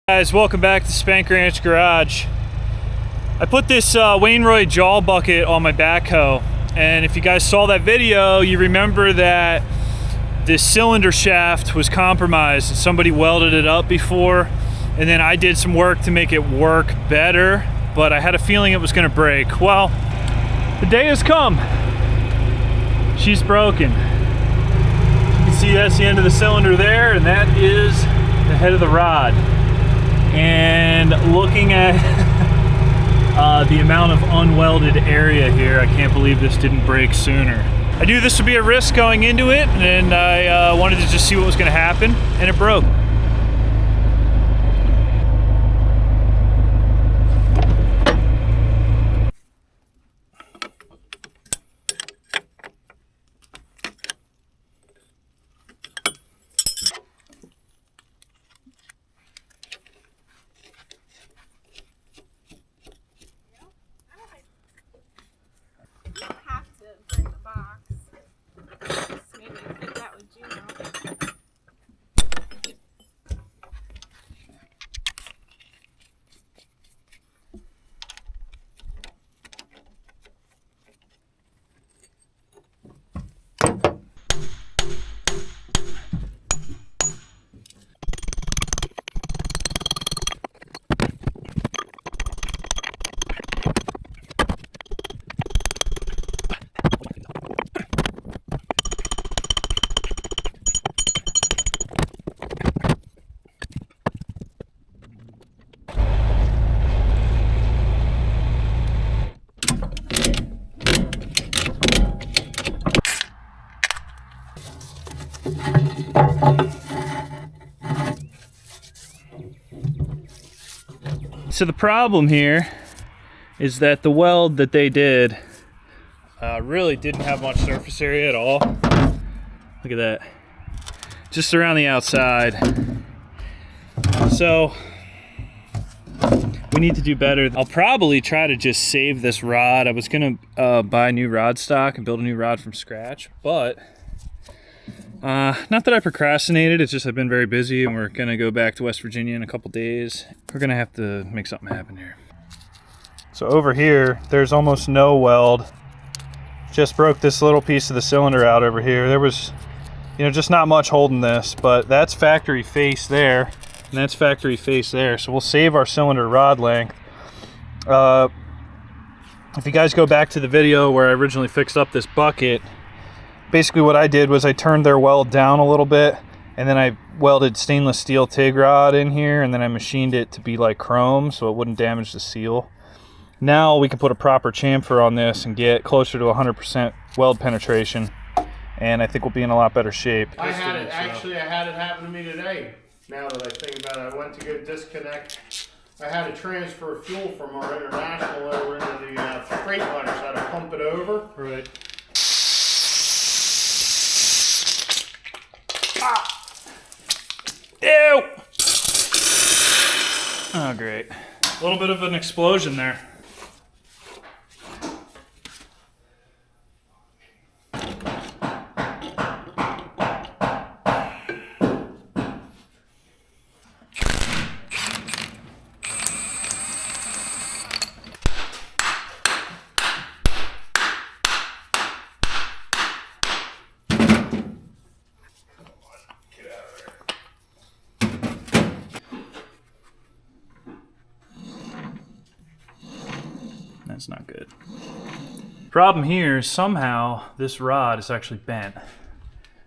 Guys, welcome back to Spank Ranch Garage. I put this Wainwright jaw bucket on my backhoe, and if you guys saw that video, you remember that this cylinder shaft was compromised and somebody welded it up before, and then I did some work to make it work better, but I had a feeling it was going to break. Well, the day has come. She's broken. You can see that's the end of the cylinder there, and that is the head of the rod. And looking at the amount of unwelded area here, I can't believe this didn't break sooner. I knew this would be a risk going into it, and I wanted to just see what was going to happen, and it broke. So the problem here is that the weld that they did really didn't have much surface area at all. Look at that. Just around the outside. So we need to do better. I'll probably try to just save this rod. I was gonna buy new rod stock and build a new rod from scratch, but not that I procrastinated, it's just I've been very busy and we're gonna go back to West Virginia in a couple days. We're gonna have to make something happen here. So over here, there's almost no weld. Just broke this little piece of the cylinder out over here. There was, just not much holding this, but that's factory face there, and that's factory face there. So we'll save our cylinder rod length. If you guys go back to the video where I originally fixed up this bucket, basically what I did was I turned their weld down a little bit, and then I welded stainless steel TIG rod in here, and then I machined it to be like chrome so it wouldn't damage the seal. Now we can put a proper chamfer on this and get closer to 100% weld penetration, and I think we'll be in a lot better shape. I had it happen to me today. Now that I think about it, I went to go disconnect. I had to transfer fuel from our international over into the freight liner, so I had to pump it over. Right. Ew! Oh, great. A little bit of an explosion there. That's not good. Problem here is somehow this rod is actually bent,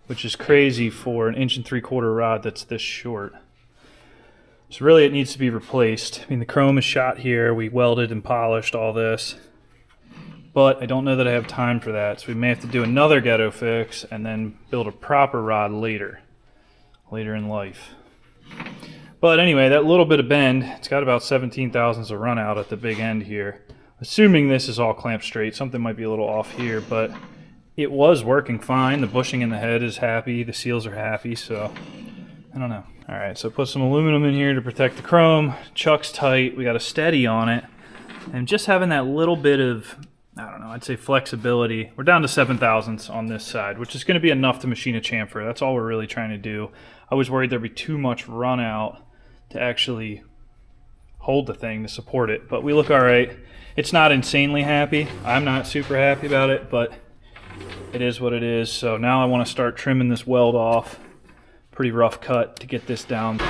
which is crazy for an 1 3/4 rod that's this short. So really it needs to be replaced. I mean, the chrome is shot here. We welded and polished all this, but I don't know that I have time for that. So we may have to do another ghetto fix and then build a proper rod later in life. But anyway, that little bit of bend, it's got about 17 thousandths of run out at the big end here. Assuming this is all clamped straight, something might be a little off here, but it was working fine. The bushing in the head is happy, the seals are happy, so I don't know. All right, so put some aluminum in here to protect the chrome. Chuck's tight, we got a steady on it, and just having that little bit of, I don't know, I'd say flexibility. We're down to 7 thousandths on this side, which is going to be enough to machine a chamfer. That's all we're really trying to do. I was worried there'd be too much run out to actually hold the thing to support it. But we look all right. It's not insanely happy. I'm not super happy about it, but it is what it is. So now I want to start trimming this weld off. Pretty rough cut to get this down.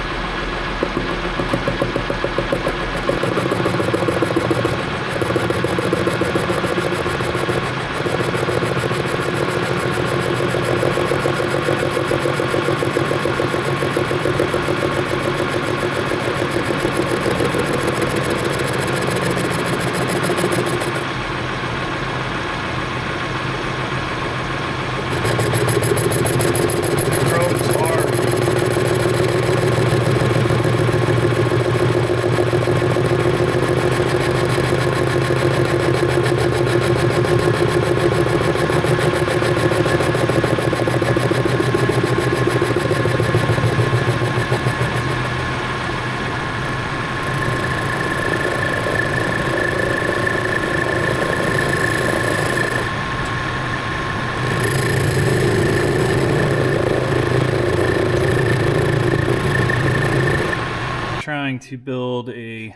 Trying to build a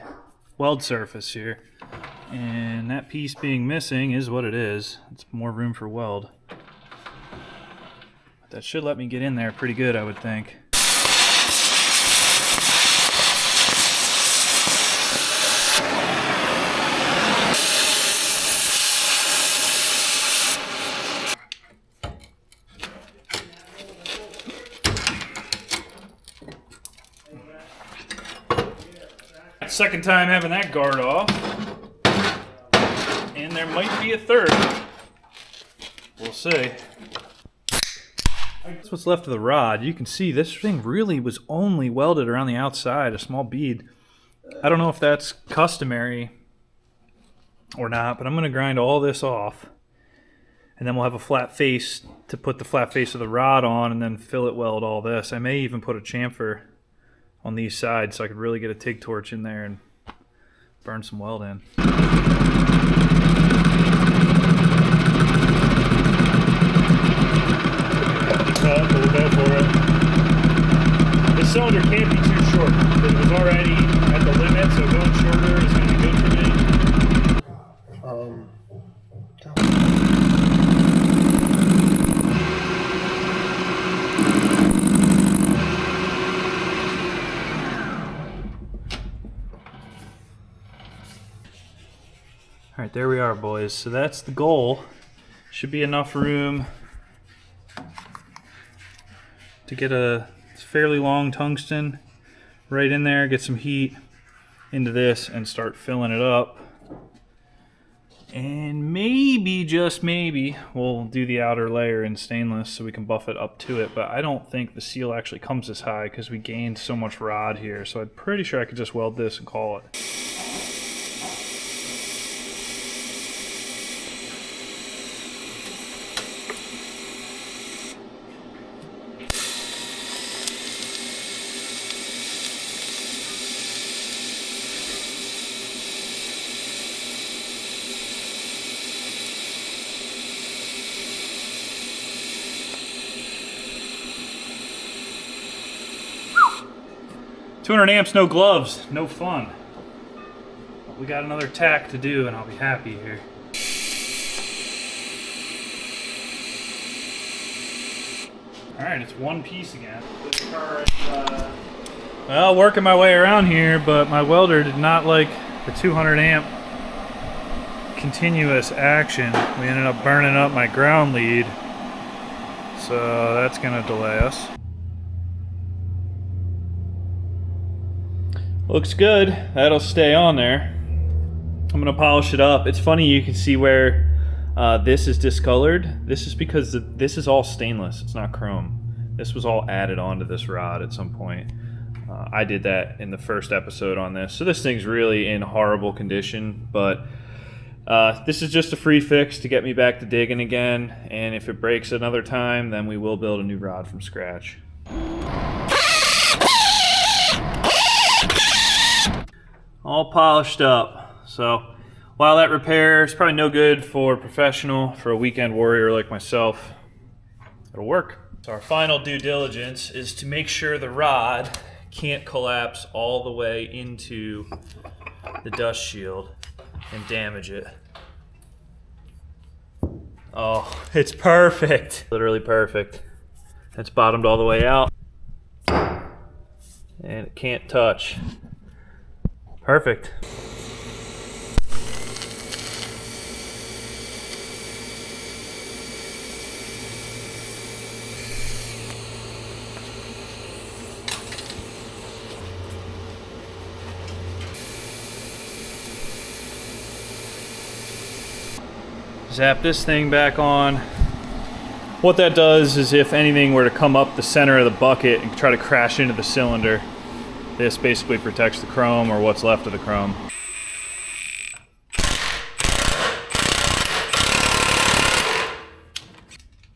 weld surface here, and that piece being missing is what it is. It's more room for weld. But that should let me get in there pretty good, I would think. Second time having that guard off, and there might be a third. We'll see. That's what's left of the rod. You can see this thing really was only welded around the outside, a small bead. I don't know if that's customary or not, but I'm going to grind all this off, and then we'll have a flat face to put the flat face of the rod on, and then fillet weld all this. I may even put a chamfer on these sides so I could really get a TIG torch in there and burn some weld in. We'll go for it. This cylinder can't be too short. It was already at the limit, so going shorter is going to be good for me. All right, there we are, boys. So that's the goal. Should be enough room to get a fairly long tungsten right in there, get some heat into this, and start filling it up. And maybe, just maybe, we'll do the outer layer in stainless so we can buff it up to it. But I don't think the seal actually comes this high because we gained so much rod here. So I'm pretty sure I could just weld this and call it. 200 amps, no gloves, no fun. But we got another tack to do and I'll be happy here. Alright, it's one piece again. Well, working my way around here, but my welder did not like the 200 amp continuous action. We ended up burning up my ground lead, so that's gonna delay us. Looks good. That'll stay on there. I'm gonna polish it up. It's funny, you can see where this is discolored. This is because this is all stainless. It's not chrome. This was all added onto this rod at some point. I did that in the first episode on this. So this thing's really in horrible condition, but this is just a free fix to get me back to digging again. And if it breaks another time, then we will build a new rod from scratch. All polished up. So while that repair is probably no good for a professional, for a weekend warrior like myself, it'll work. So our final due diligence is to make sure the rod can't collapse all the way into the dust shield and damage it. Oh, it's perfect. Literally perfect. It's bottomed all the way out. And it can't touch. Perfect. Zap this thing back on. What that does is if anything were to come up the center of the bucket and try to crash into the cylinder, this basically protects the chrome or what's left of the chrome.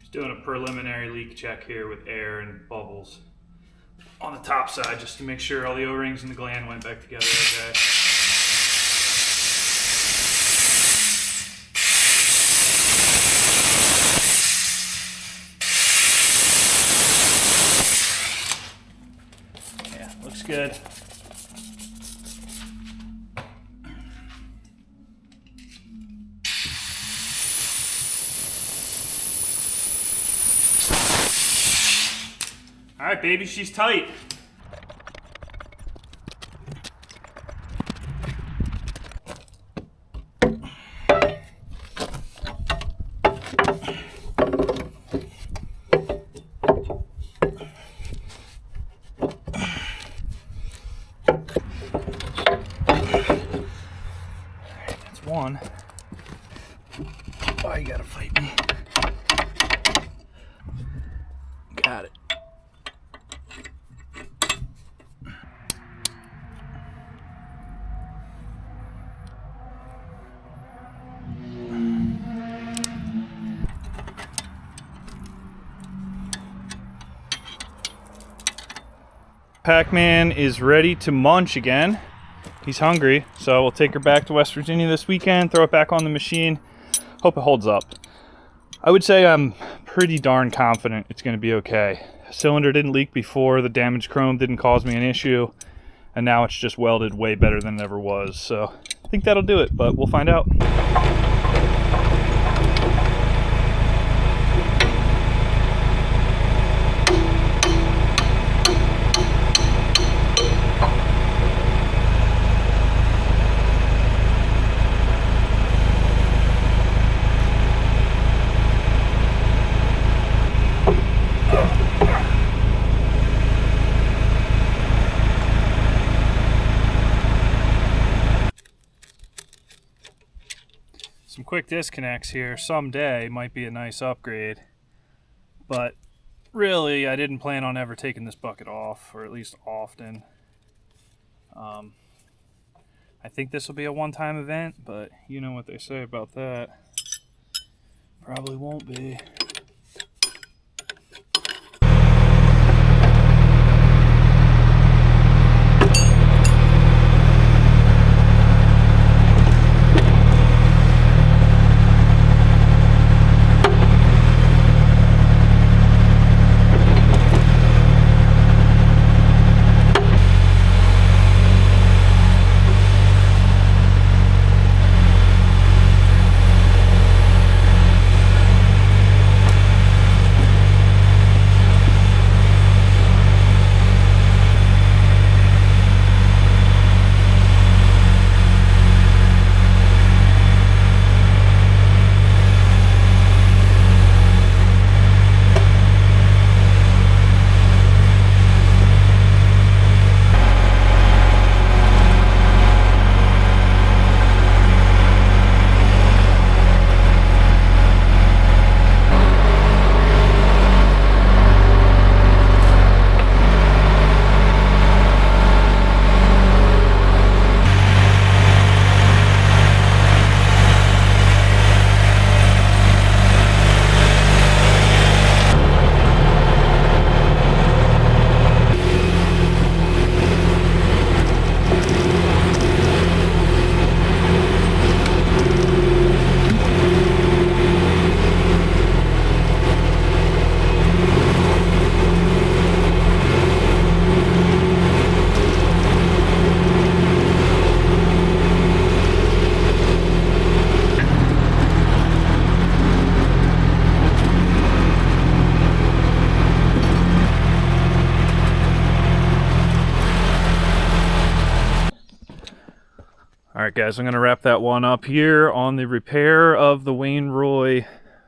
Just doing a preliminary leak check here with air and bubbles on the top side just to make sure all the O-rings and the gland went back together okay. Good. All right, baby, she's tight. One. Oh, you gotta fight me. Got it. Pac-Man is ready to munch again. He's hungry, so we'll take her back to West Virginia this weekend, throw it back on the machine, hope it holds up. I would say I'm pretty darn confident it's going to be okay. Cylinder didn't leak before, the damaged chrome didn't cause me an issue, and now it's just welded way better than it ever was. So I think that'll do it, but we'll find out. Some quick disconnects here. Someday might be a nice upgrade, but really I didn't plan on ever taking this bucket off, or at least often. I think this will be a one-time event, but you know what they say about that. Probably won't be. All right, guys, I'm going to wrap that one up here on the repair of the Wain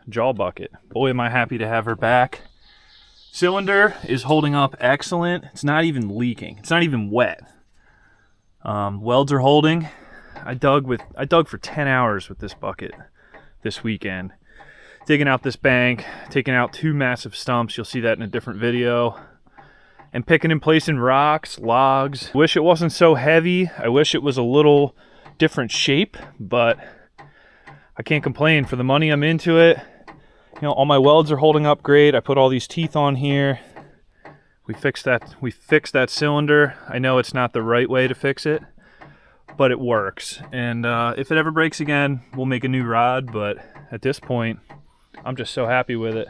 jaw bucket. Boy, am I happy to have her back. Cylinder is holding up excellent. It's not even leaking. It's not even wet. Welds are holding. I dug for 10 hours with this bucket this weekend. Digging out this bank, taking out 2 massive stumps. You'll see that in a different video. And picking and placing rocks, logs. Wish it wasn't so heavy. I wish it was a little different shape, but I can't complain. For the money I'm into it. You know, all my welds are holding up great. I put all these teeth on here. We fixed that cylinder. I know it's not the right way to fix it, but it works. And if it ever breaks again, we'll make a new rod, but at this point, I'm just so happy with it.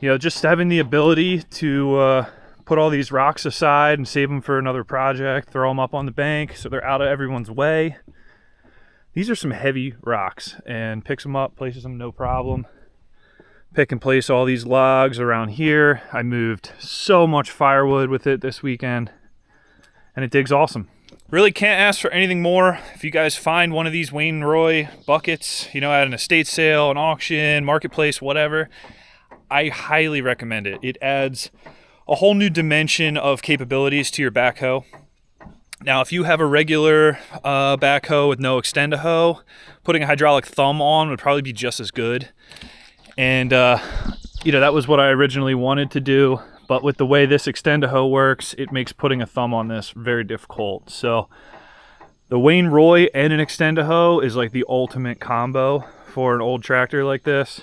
You know, just having the ability to put all these rocks aside and save them for another project, throw them up on the bank so they're out of everyone's way. These are some heavy rocks, and picks them up, places them no problem. Pick and place all these logs around here. I moved so much firewood with it this weekend, and it digs awesome. Really can't ask for anything more. If you guys find one of these Wain buckets, you know, at an estate sale, an auction, marketplace, whatever, I highly recommend it. It adds a whole new dimension of capabilities to your backhoe. Now, if you have a regular backhoe with no extend-a-hoe, putting a hydraulic thumb on would probably be just as good. And, you know, that was what I originally wanted to do. But with the way this extend-a-hoe works, it makes putting a thumb on this very difficult. So the Wain and an extend-a-hoe is like the ultimate combo for an old tractor like this.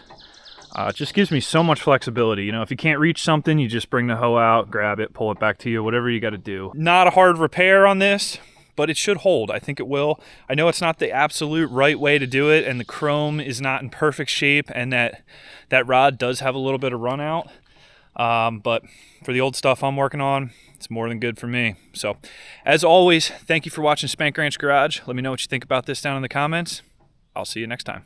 It just gives me so much flexibility. You know, if you can't reach something, you just bring the hoe out, grab it, pull it back to you, whatever you got to do. Not a hard repair on this, but it should hold. I think it will. I know it's not the absolute right way to do it, and the chrome is not in perfect shape, and that rod does have a little bit of run out. But for the old stuff I'm working on, it's more than good for me. So, as always, thank you for watching Spank Ranch Garage. Let me know what you think about this down in the comments. I'll see you next time.